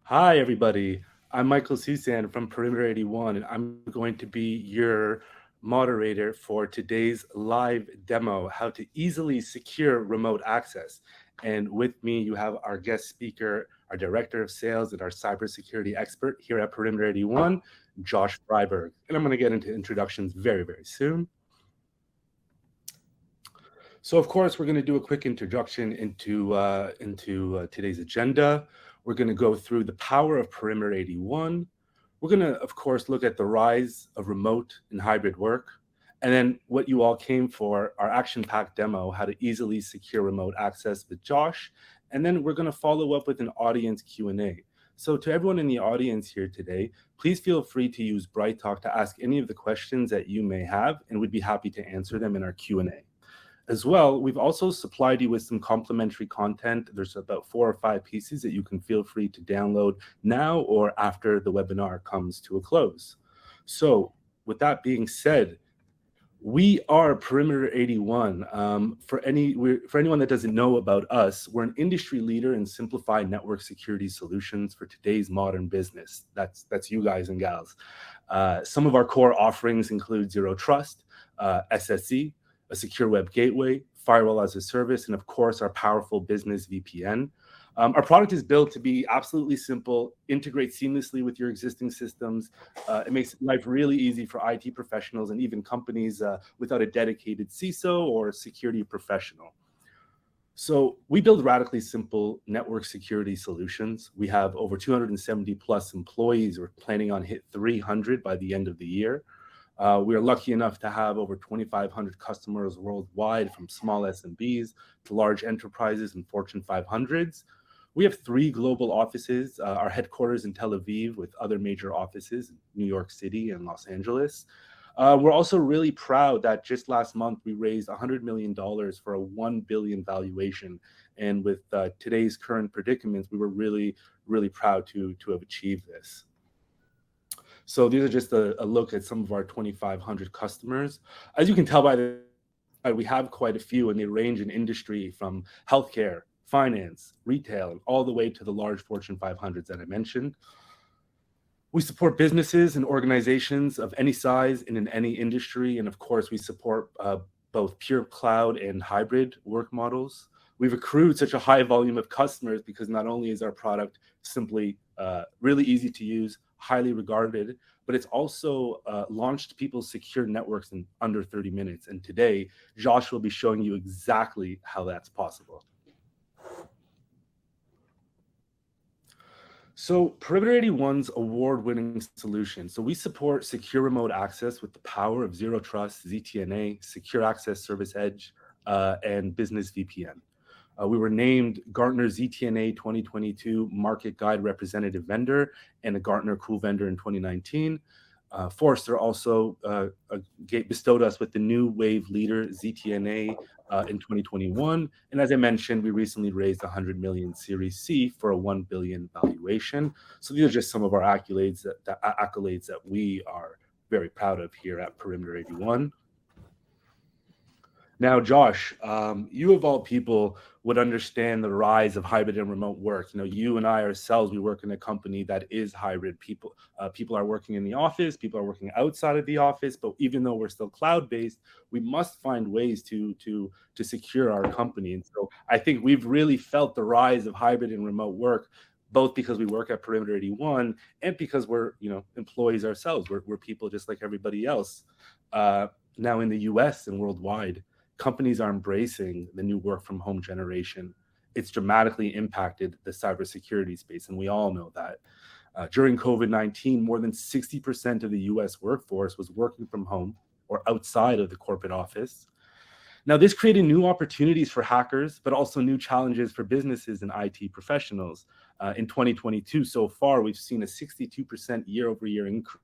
Hi, everybody. I'm Michael Susan from Perimeter 81, and I'm going to be your moderator for today's live demo, how to easily secure remote access. And with me, you have our guest speaker, our director of sales, and our cybersecurity expert here at Perimeter 81, Josh Freiberg. And I'm going to get into introductions very, very soon. So, of course, we're going to do a quick introduction into today's agenda. We're going to go through the power of Perimeter 81. We're going to, of course, look at the rise of remote and hybrid work, and then what you all came for, our action-packed demo, how to easily secure remote access with Josh. And then we're going to follow up with an audience Q&A. So to everyone in the audience here today, please feel free to use BrightTalk to ask any of the questions that you may have, and we'd be happy to answer them in our Q&A. As well, we've also supplied you with some complimentary content. There's about 4 or 5 pieces that you can feel free to download now or after the webinar comes to a close. So with that being said, we are Perimeter 81. For anyone that doesn't know about us, we're an industry leader in simplified network security solutions for today's modern business. That's you guys and gals. Some of our core offerings include Zero Trust, SSE, a secure web gateway, firewall as a service, and of course, our powerful business VPN. Our product is built to be absolutely simple, integrate seamlessly with your existing systems. It makes life really easy for IT professionals and even companies without a dedicated CISO or security professional. So we build radically simple network security solutions. We have over 270 plus employees. We're planning on hit 300 by the end of the year. We are lucky enough to have over 2,500 customers worldwide, from small SMBs to large enterprises and Fortune 500s. We have 3 global offices, our headquarters in Tel Aviv, with other major offices in New York City and Los Angeles. We're also really proud that just last month we raised $100 million for a $1 billion valuation. And with today's current predicaments, we were really, really proud to have achieved this. So these are just a look at some of our 2,500 customers. As you can tell by the, we have quite a few, and they range in industry from healthcare, finance, retail, and all the way to the large Fortune 500s that I mentioned. We support businesses and organizations of any size and in any industry. And of course, we support both pure cloud and hybrid work models. We've accrued such a high volume of customers because not only is our product simply really easy to use, highly regarded, but it's also launched people's secure networks in under 30 minutes. And today, Josh will be showing you exactly how that's possible. So Perimeter 81's award-winning solution. So we support secure remote access with the power of Zero Trust, ZTNA, Secure Access Service Edge, and Business VPN. We were named Gartner ZTNA 2022 Market Guide Representative Vendor and a Gartner Cool Vendor in 2019. Forrester also bestowed us with the New Wave Leader ZTNA in 2021. And as I mentioned, we recently raised 100 million Series C for a 1 billion valuation. So these are just some of our accolades that we are very proud of here at Perimeter 81. Now, Josh, you of all people would understand the rise of hybrid and remote work. You know, you and I ourselves, we work in a company that is hybrid. People are working in the office, people are working outside of the office. But even though we're still cloud-based, we must find ways to secure our company. And so I think we've really felt the rise of hybrid and remote work, both because we work at Perimeter 81 and because we're employees ourselves. We're people just like everybody else. Now in the US and worldwide, companies are embracing the new work from home generation. It's dramatically impacted the cybersecurity space, and we all know that. During COVID-19, more than 60% of the US workforce was working from home or outside of the corporate office. Now, this created new opportunities for hackers, but also new challenges for businesses and IT professionals. In 2022, so far, we've seen a 62% year-over-year increase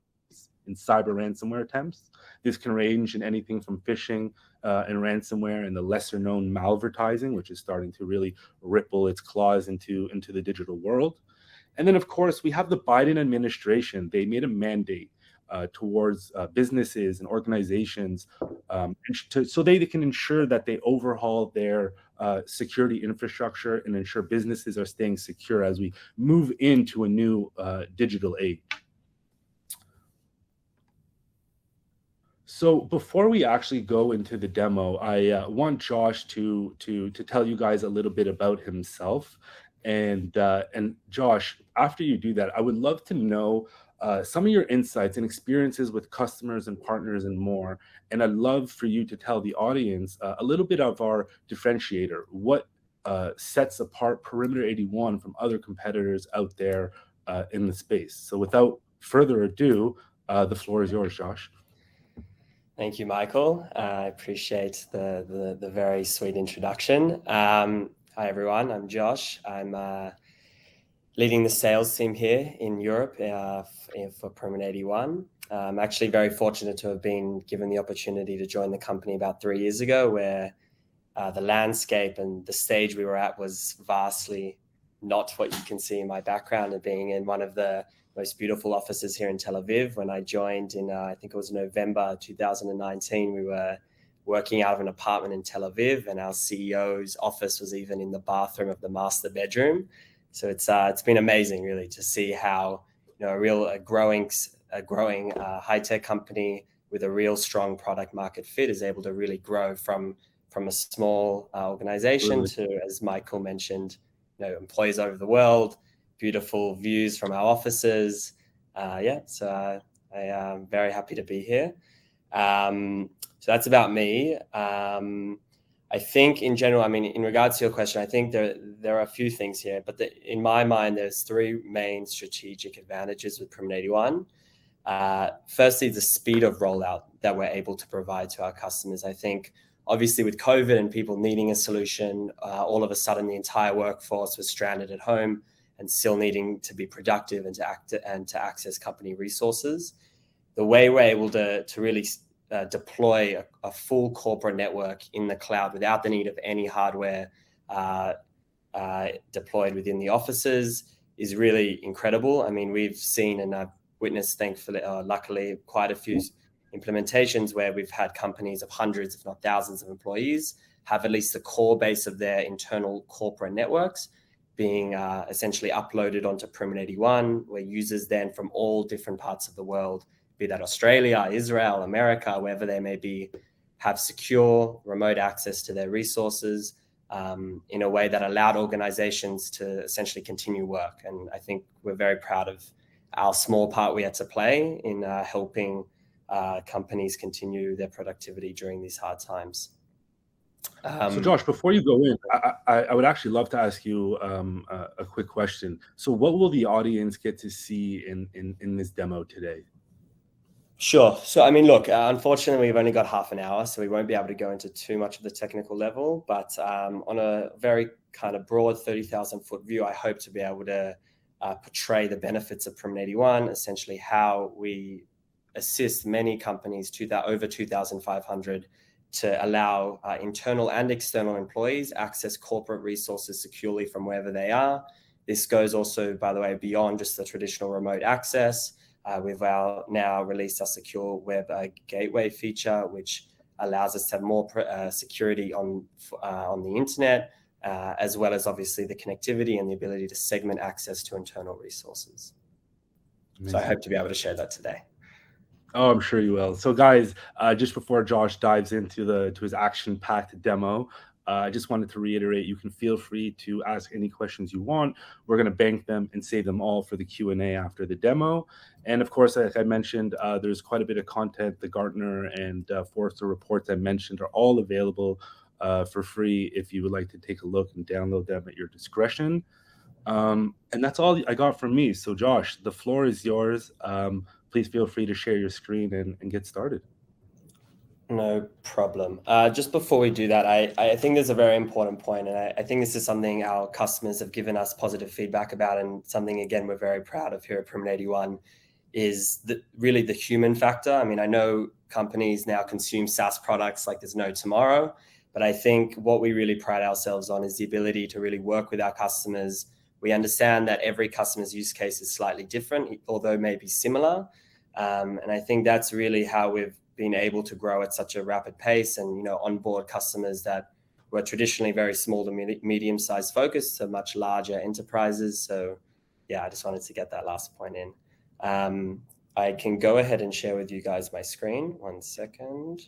in cyber ransomware attempts. This can range in anything from phishing and ransomware and the lesser known malvertising, which is starting to really ripple its claws into the digital world. And then, of course, we have the Biden administration. They made a mandate towards businesses and organizations, so they can ensure that they overhaul their security infrastructure and ensure businesses are staying secure as we move into a new digital age. So before we actually go into the demo, I want Josh to tell you guys a little bit about himself. And Josh, after you do that, I would love to know some of your insights and experiences with customers and partners and more. And I'd love for you to tell the audience a little bit of our differentiator, what sets apart Perimeter 81 from other competitors out there in the space. So without further ado, the floor is yours, Josh. Thank you, Michael. I appreciate the very sweet introduction. Hi, everyone. I'm Josh. I'm leading the sales team here in Europe for Perimeter 81. I'm actually very fortunate to have been given the opportunity to join the company about 3 years ago, where the landscape and the stage we were at was vastly not what you can see in my background, and being in one of the most beautiful offices here in Tel Aviv. When I joined in, I think it was November 2019, we were working out of an apartment in Tel Aviv, and our CEO's office was even in the bathroom of the master bedroom. So it's been amazing, really, to see how a growing high-tech company with a real strong product market fit is able to really grow from a small organization to, as Michael mentioned, employees over the world, beautiful views from our offices. So I am very happy to be here. So that's about me. I think in general, in regards to your question, I think there are a few things here, but in my mind, there's three main strategic advantages with Perimeter 81. Firstly, the speed of rollout that we're able to provide to our customers. I think obviously with COVID and people needing a solution, all of a sudden the entire workforce was stranded at home and still needing to be productive and to access company resources. The way we're able to really deploy a full corporate network in the cloud without the need of any hardware deployed within the offices is really incredible. We've seen and I've witnessed, thankfully, luckily, quite a few implementations where we've had companies of hundreds, if not thousands of employees have at least the core base of their internal corporate networks being essentially uploaded onto Perimeter 81, where users then from all different parts of the world, be that Australia, Israel, America, wherever they may be, have secure remote access to their resources in a way that allowed organizations to essentially continue work. And I think we're very proud of our small part we had to play in helping companies continue their productivity during these hard times. So Josh, before you go in, I would actually love to ask you a quick question. So what will the audience get to see in this demo today? Sure. So, look, unfortunately, we've only got half an hour, so we won't be able to go into too much of the technical level. But on a very kind of broad 30,000-foot view, I hope to be able to portray the benefits of Perimeter 81, essentially how we assist many companies, over 2,500, to allow internal and external employees access corporate resources securely from wherever they are. This goes also, by the way, beyond just the traditional remote access. We've now released our secure web gateway feature, which allows us to have more security on the internet, as well as obviously the connectivity and the ability to segment access to internal resources. Amazing. So I hope to be able to share that today. Oh, I'm sure you will. So guys, just before Josh dives into his action-packed demo, I just wanted to reiterate, you can feel free to ask any questions you want. We're going to bank them and save them all for the Q&A after the demo. And of course, like I mentioned, there's quite a bit of content. The Gartner and Forrester reports I mentioned are all available for free if you would like to take a look and download them at your discretion. And that's all I got from me. So Josh, the floor is yours. Please feel free to share your screen and get started. No problem. Just before we do that, I think there's a very important point, and I think this is something our customers have given us positive feedback about, and something, again, we're very proud of here at Perimeter 81, is really the human factor. I know companies now consume SaaS products like there's no tomorrow, but I think what we really pride ourselves on is the ability to really work with our customers. We understand that every customer's use case is slightly different, although maybe similar. And I think that's really how we've been able to grow at such a rapid pace and, onboard customers that were traditionally very small to medium-sized focused to much larger enterprises. So yeah, I just wanted to get that last point in. I can go ahead and share with you guys my screen. 1 second.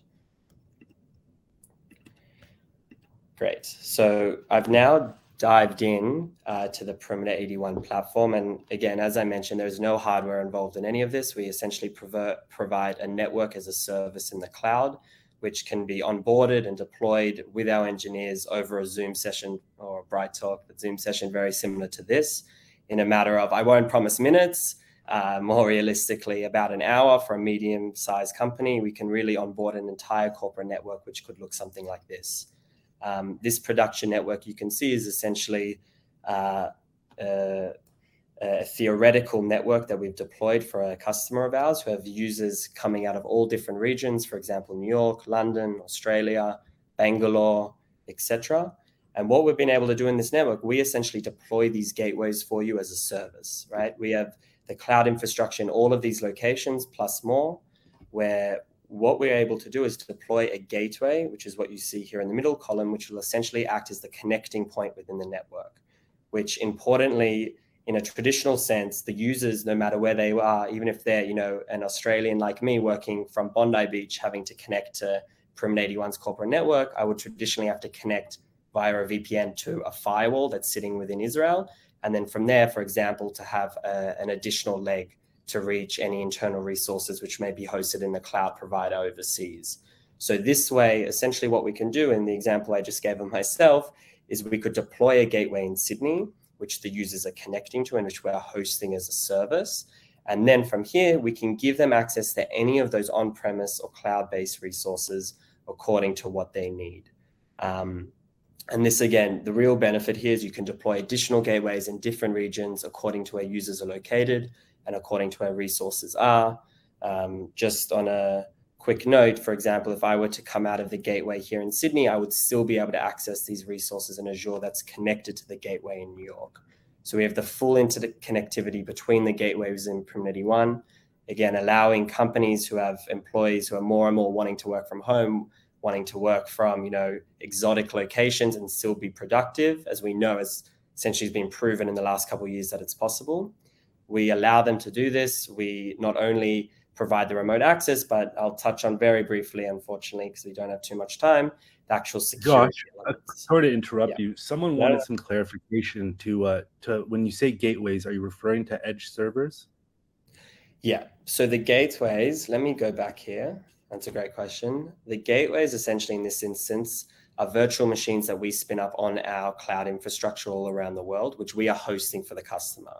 Great. So I've now dived in to the Perimeter 81 platform. And again, as I mentioned, there's no hardware involved in any of this. We essentially provide a network as a service in the cloud, which can be onboarded and deployed with our engineers over a Zoom session or a BrightTalk, but Zoom session very similar to this, in a matter of, I won't promise minutes, more realistically about an hour. For a medium-sized company, we can really onboard an entire corporate network, which could look something like this. This production network you can see is essentially a theoretical network that we've deployed for a customer of ours who have users coming out of all different regions, for example, New York, London, Australia, Bangalore, etc. And what we've been able to do in this network, we essentially deploy these gateways for you as a service, right? We have the cloud infrastructure in all of these locations plus more, where what we're able to do is to deploy a gateway, which is what you see here in the middle column, which will essentially act as the connecting point within the network, which importantly, in a traditional sense, the users, no matter where they are, even if they're, an Australian like me working from Bondi Beach, having to connect to Perimeter 81's corporate network, I would traditionally have to connect via a VPN to a firewall that's sitting within Israel. And then from there, for example, to have an additional leg to reach any internal resources which may be hosted in the cloud provider overseas. So this way, essentially what we can do in the example I just gave of myself is we could deploy a gateway in Sydney, which the users are connecting to and which we're hosting as a service. And then from here, we can give them access to any of those on-premise or cloud-based resources according to what they need. And this, again, the real benefit here is you can deploy additional gateways in different regions according to where users are located and according to where resources are. Just on a quick note, for example, if I were to come out of the gateway here in Sydney, I would still be able to access these resources in Azure that's connected to the gateway in New York. So we have the full interconnectivity between the gateways in Perimeter 81, again, allowing companies who have employees who are more and more wanting to work from home, wanting to work from, exotic locations and still be productive, as we know has essentially been proven in the last couple of years that it's possible. We allow them to do this. We not only provide the remote access, but I'll touch on very briefly, unfortunately, because we don't have too much time, the actual security elements. Sorry to interrupt you. Someone wanted some clarification to when you say gateways, are you referring to edge servers? Yeah. So the gateways, let me go back here. That's a great question. The gateways, essentially in this instance, are virtual machines that we spin up on our cloud infrastructure all around the world, which we are hosting for the customer.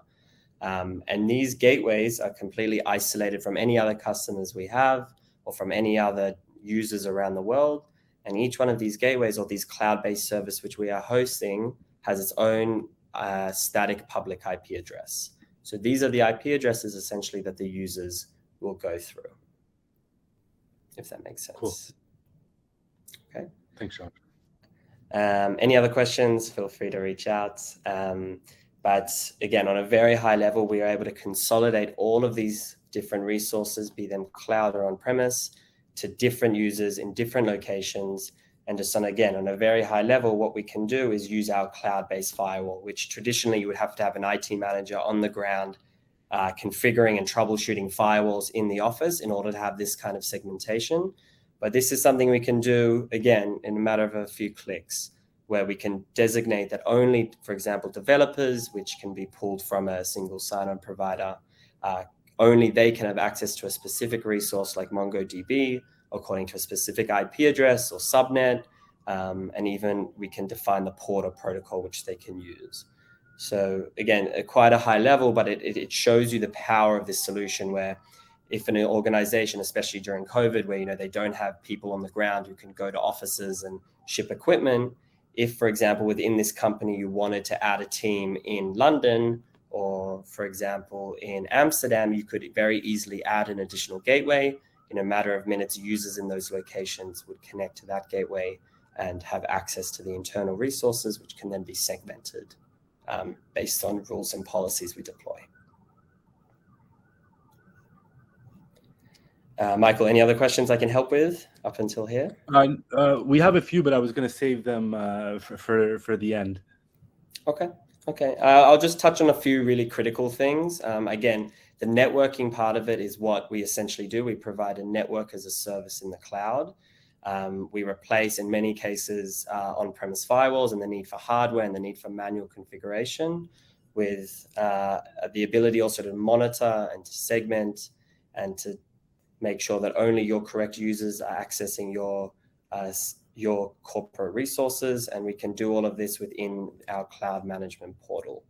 And these gateways are completely isolated from any other customers we have or from any other users around the world. And each one of these gateways or these cloud-based service which we are hosting has its own static public IP address. So these are the IP addresses essentially that the users will go through, if that makes sense. Cool. Okay. Thanks, John. Any other questions, feel free to reach out. But again, on a very high level, we are able to consolidate all of these different resources, be them cloud or on-premise, to different users in different locations. And just on a very high level, what we can do is use our cloud-based firewall, which traditionally you would have to have an IT manager on the ground configuring and troubleshooting firewalls in the office in order to have this kind of segmentation. But this is something we can do, again, in a matter of a few clicks, where we can designate that only, for example, developers, which can be pulled from a single sign-on provider, only they can have access to a specific resource like MongoDB, according to a specific IP address or subnet, and even we can define the port or protocol which they can use. So again, at quite a high level, but it shows you the power of this solution where if an organization, especially during COVID, where they don't have people on the ground who can go to offices and ship equipment, if, for example, within this company, you wanted to add a team in London or, for example, in Amsterdam, you could very easily add an additional gateway. In a matter of minutes, users in those locations would connect to that gateway and have access to the internal resources, which can then be segmented based on rules and policies we deploy. Michael, any other questions I can help with up until here? We have a few, but I was going to save them for the end. Okay. I'll just touch on a few really critical things. Again, the networking part of it is what we essentially do. We provide a network as a service in the cloud. We replace, in many cases, on-premise firewalls and the need for hardware and the need for manual configuration with the ability also to monitor and to segment and to make sure that only your correct users are accessing your corporate resources, and we can do all of this within our cloud management portal.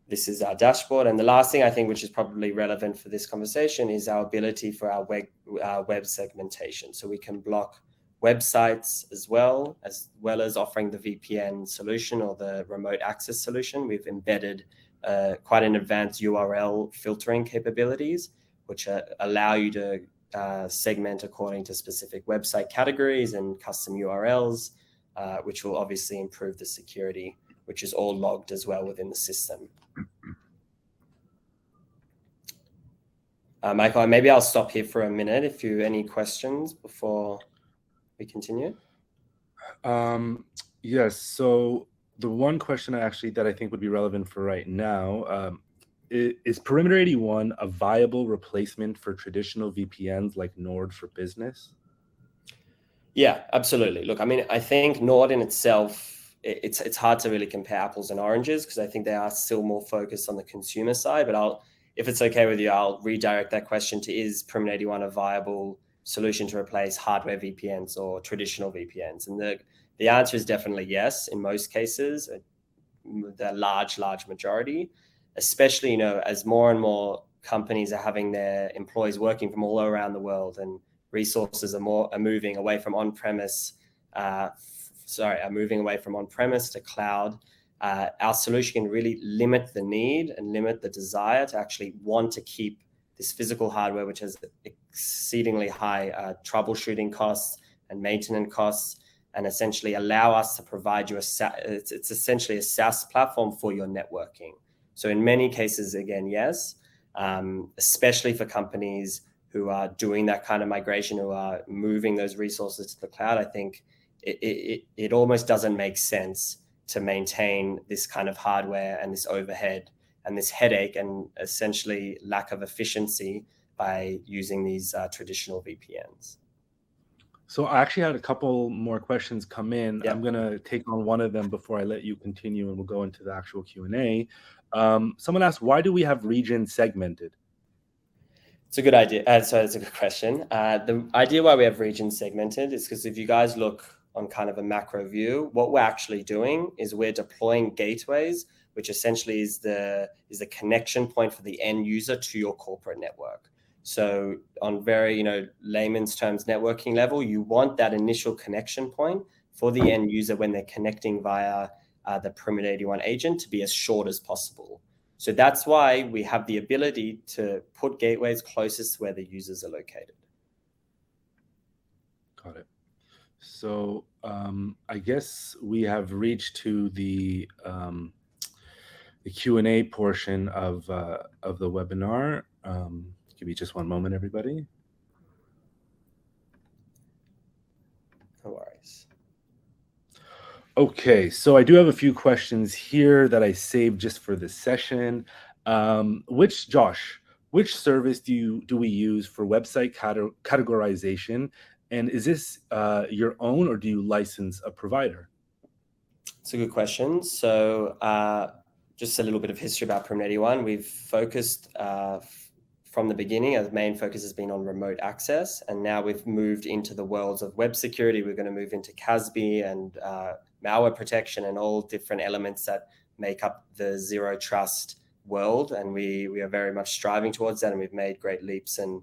This is our dashboard. And the last thing I think, which is probably relevant for this conversation, is our ability for our web segmentation. So we can block websites as well as offering the VPN solution or the remote access solution. We've embedded quite an advanced URL filtering capabilities, which allow you to segment according to specific website categories and custom URLs, which will obviously improve the security, which is all logged as well within the system. Michael, maybe I'll stop here for a minute if you have any questions before we continue. Yes. So the one question that I think would be relevant for right now, is Perimeter 81 a viable replacement for traditional VPNs like Nord for Business? Yeah, absolutely. Look, I mean, I think Nord in itself, it's hard to really compare apples and oranges because I think they are still more focused on the consumer side. But if it's okay with you, I'll redirect that question to, is Perimeter 81 a viable solution to replace hardware VPNs or traditional VPNs? And the answer is definitely yes in most cases, the large majority, especially, as more and more companies are having their employees working from all around the world and resources are moving away from on-premise, moving away from on-premise to cloud. Our solution can really limit the need and limit the desire to actually want to keep this physical hardware, which has exceedingly high troubleshooting costs and maintenance costs, and essentially allow us to provide you it's essentially a SaaS platform for your networking. So in many cases, again, yes, especially for companies who are doing that kind of migration, who are moving those resources to the cloud, I think it almost doesn't make sense to maintain this kind of hardware and this overhead and this headache and essentially lack of efficiency by using these traditional VPNs. So I actually had a couple more questions come in. Yep. I'm going to take on one of them before I let you continue, and we'll go into the actual Q&A. Someone asked, why do we have regions segmented? It's a good idea. So it's a good question. The idea why we have regions segmented is because if you guys look on kind of a macro view, what we're actually doing is we're deploying gateways, which essentially is the connection point for the end user to your corporate network. So on very, layman's terms, networking level, you want that initial connection point for the end user when they're connecting via the Perimeter 81 agent to be as short as possible. So that's why we have the ability to put gateways closest to where the users are located. Got it. So I guess we have reached to the Q&A portion of the webinar. Give me just one moment, everybody. No worries. Okay, so I do have a few questions here that I saved just for this session. Which service do we use for website categorization? And is this your own, or do you license a provider? It's a good question. So just a little bit of history about Perimeter 81. We've focused from the beginning, our main focus has been on remote access, and now we've moved into the worlds of web security. We're going to move into CASB and malware protection and all different elements that make up the Zero Trust world, and we are very much striving towards that, and we've made great leaps and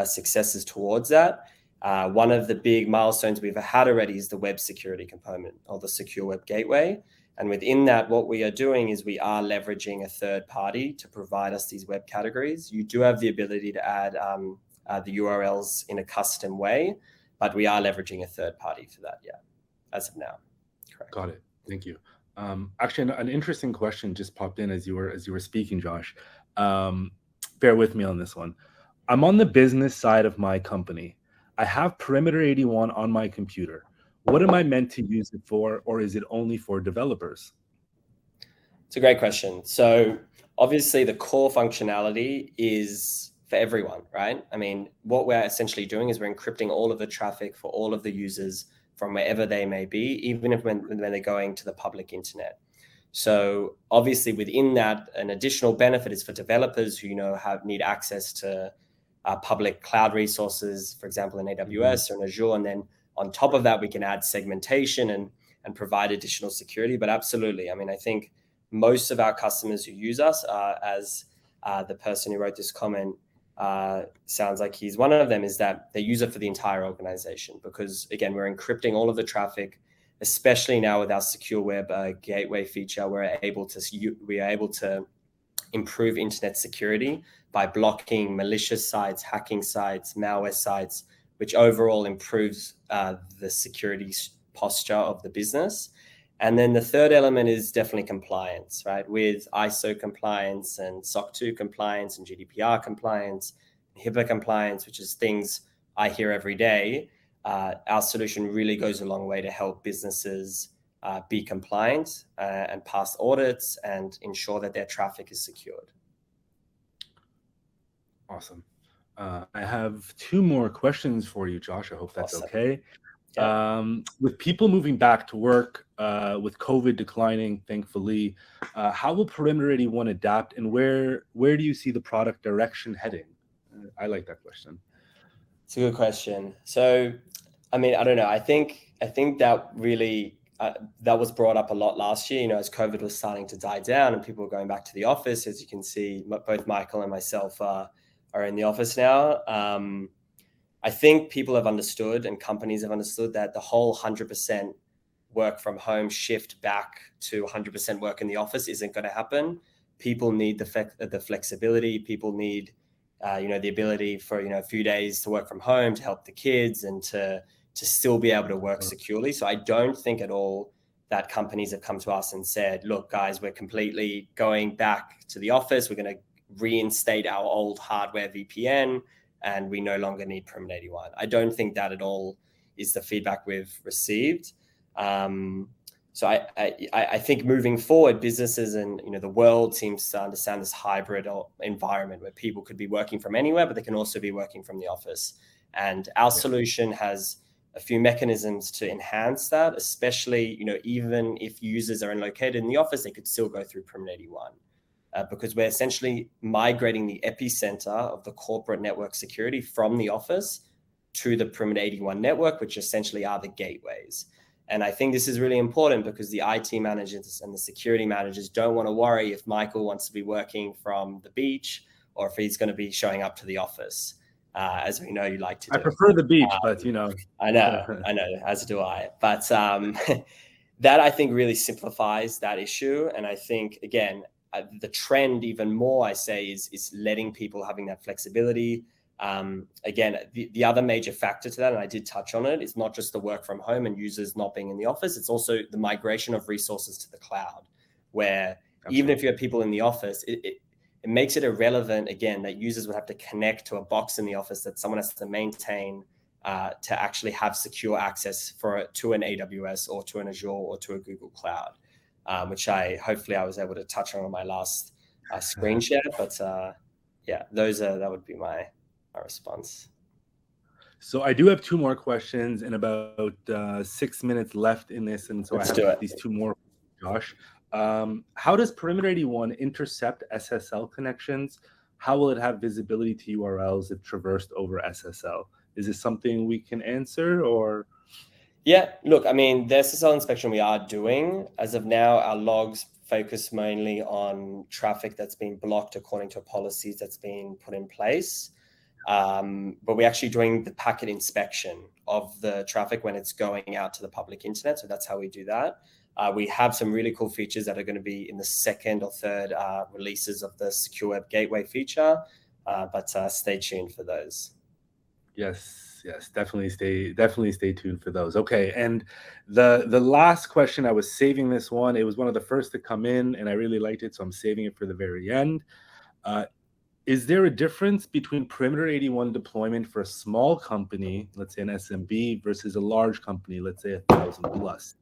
successes towards that. One of the big milestones we've had already is the web security component, or the secure web gateway. And within that, what we are doing is we are leveraging a third party to provide us these web categories. You do have the ability to add the URLs in a custom way, but we are leveraging a third party for that, as of now. Correct. Got it. Thank you. Actually, an interesting question just popped in as you were speaking, Josh. Bear with me on this one. I'm on the business side of my company. I have Perimeter 81 on my computer. What am I meant to use it for, or is it only for developers? It's a great question. So obviously the core functionality is for everyone, right? I mean, what we're essentially doing is we're encrypting all of the traffic for all of the users from wherever they may be, even if when they're going to the public internet. So obviously within that, an additional benefit is for developers who need access to public cloud resources, for example, in AWS or in Azure, and then on top of that, we can add segmentation and provide additional security. But absolutely, I mean, I think most of our customers who use us, as the person who wrote this comment sounds like he's one of them, is that they use it for the entire organization because, again, we're encrypting all of the traffic, especially now with our secure web gateway feature. We are able to improve internet security by blocking malicious sites, hacking sites, malware sites, which overall improves the security posture of the business. And then the third element is definitely compliance, right? With ISO compliance and SOC 2 compliance and GDPR compliance, HIPAA compliance, which is things I hear every day. Our solution really goes a long way to help businesses be compliant and pass audits and ensure that their traffic is secured. Awesome. I have two more questions for you, Josh. I hope that's Awesome. okay. Yeah. With people moving back to work, with COVID declining, thankfully, how will Perimeter 81 adapt, and where do you see the product direction heading? I like that question. It's a good question. So, I mean, I don't know. I think that really that was brought up a lot last year. As COVID was starting to die down and people were going back to the office. As you can see, both Michael and myself are in the office now. I think people have understood and companies have understood that the whole 100% work from home shift back to 100% work in the office isn't going to happen. People need the flexibility. People need the ability for a few days to work from home to help the kids and to still be able to work securely. So I don't think at all that companies have come to us and said, look, guys, we're completely going back to the office. We're going to reinstate our old hardware VPN and we no longer need Perimeter 81. I don't think that at all is the feedback we've received. So I think moving forward, businesses and the world seems to understand this hybrid environment where people could be working from anywhere, but they can also be working from the office. And our solution has a few mechanisms to enhance that, especially even if users are located in the office, they could still go through Perimeter 81. Because we're essentially migrating the epicenter of the corporate network security from the office to the Perimeter 81 network, which essentially are the gateways. And I think this is really important because the IT managers and the security managers don't want to worry if Michael wants to be working from the beach or if he's going to be showing up to the office, as we know you like to do. I prefer the beach, but I know, as do I. But that I think really simplifies that issue. And I think, again, the trend even more, I say, is letting people having that flexibility. Again, the other major factor to that, and I did touch on it, is not just the work from home and users not being in the office. It's also the migration of resources to the cloud, where even if you have people in the office, it makes it irrelevant, again, that users would have to connect to a box in the office that someone has to maintain to actually have secure access to an AWS or to an Azure or to a Google Cloud, which hopefully I was able to touch on my last screen share. But yeah, that would be my response. So I do have two more questions and about 6 minutes left in this, and so Let's I have these two more, Josh. How does Perimeter 81 intercept SSL connections? How will it have visibility to URLs if traversed over SSL? Is this something we can answer, or? Yeah, look, I mean, the SSL inspection we are doing, as of now, our logs focus mainly on traffic that's been blocked according to policies that's been put in place. But we're actually doing the packet inspection of the traffic when it's going out to the public internet. So that's how we do that. We have some really cool features that are going to be in the second or third releases of the Secure Web Gateway feature. But stay tuned for those. Yes, definitely stay tuned for those. Okay, and the last question, I was saving this one. It was one of the first to come in, and I really liked it, so I'm saving it for the very end. is there a difference between Perimeter 81 deployment for a small company, let's say an SMB, versus a large company, let's say 1,000 plus?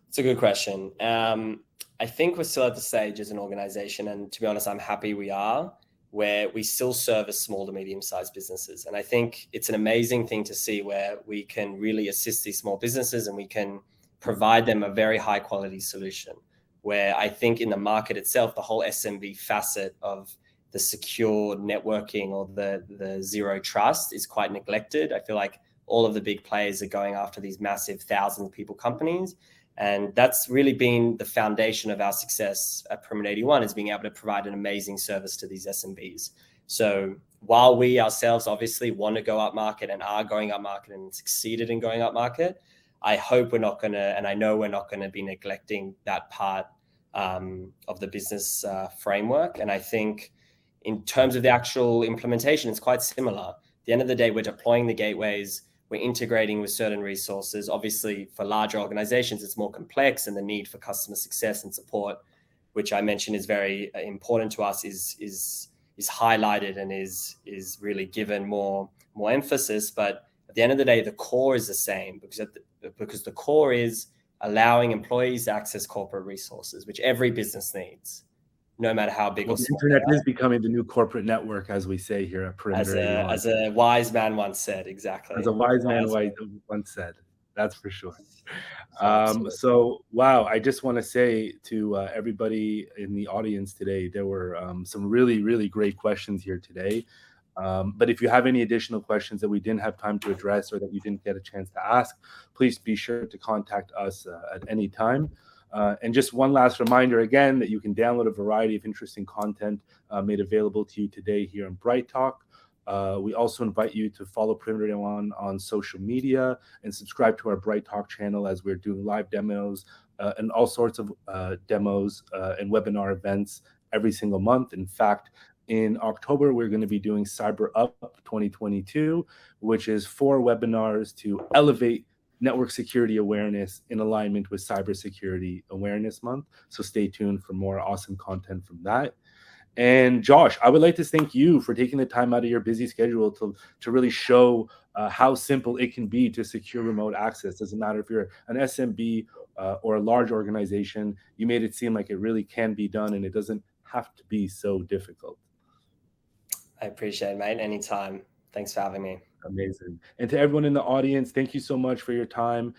It's a good question. I think we're still at the stage as an organization, and to be honest, I'm happy we are, where we still service small to medium-sized businesses. And I think it's an amazing thing to see where we can really assist these small businesses and we can provide them a very high-quality solution, where I think in the market itself, the whole SMB facet of the secure networking or the zero trust is quite neglected. I feel like all of the big players are going after these massive 1,000-people companies. And that's really been the foundation of our success at Perimeter 81, is being able to provide an amazing service to these SMBs. So while we ourselves obviously want to go up market and are going up market and succeeded in going up market, I hope we're not going to, and I know we're not going to be neglecting that part of the business framework. And I think in terms of the actual implementation, it's quite similar. At the end of the day, we're deploying the gateways, we're integrating with certain resources. Obviously, for larger organizations, it's more complex, and the need for customer success and support, which I mentioned is very important to us, is highlighted and is really given more emphasis. But at the end of the day, the core is the same, because the core is allowing employees to access corporate resources, which every business needs, no matter how big or small. The internet is becoming the new corporate network, as we say here at Perimeter 81. As a wise man once said, exactly. As a wise man once said, that's for sure. So, wow, I just want to say to everybody in the audience today, there were some really, really great questions here today. But if you have any additional questions that we didn't have time to address or that you didn't get a chance to ask, please be sure to contact us at any time. And just one last reminder again, that you can download a variety of interesting content made available to you today here in Bright Talk. We also invite you to follow Perimeter 81 on social media and subscribe to our Bright Talk channel, as we're doing live demos and all sorts of demos and webinar events every single month. In fact, in October, we're going to be doing Cyber Up 2022, which is 4 webinars to elevate network security awareness in alignment with Cybersecurity Awareness Month. So stay tuned for more awesome content from that. And Josh, I would like to thank you for taking the time out of your busy schedule to really show how simple it can be to secure remote access. Doesn't matter if you're an SMB or a large organization, you made it seem like it really can be done, and it doesn't have to be so difficult. I appreciate it, mate. Anytime. Thanks for having me. Amazing. And to everyone in the audience, thank you so much for your time.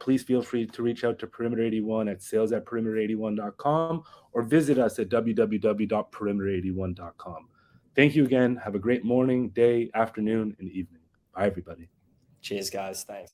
Please feel free to reach out to Perimeter 81 at sales@perimeter81.com or visit us at www.perimeter81.com. Thank you again. Have a great morning, day, afternoon, and evening. Bye, everybody. Cheers, guys. Thanks.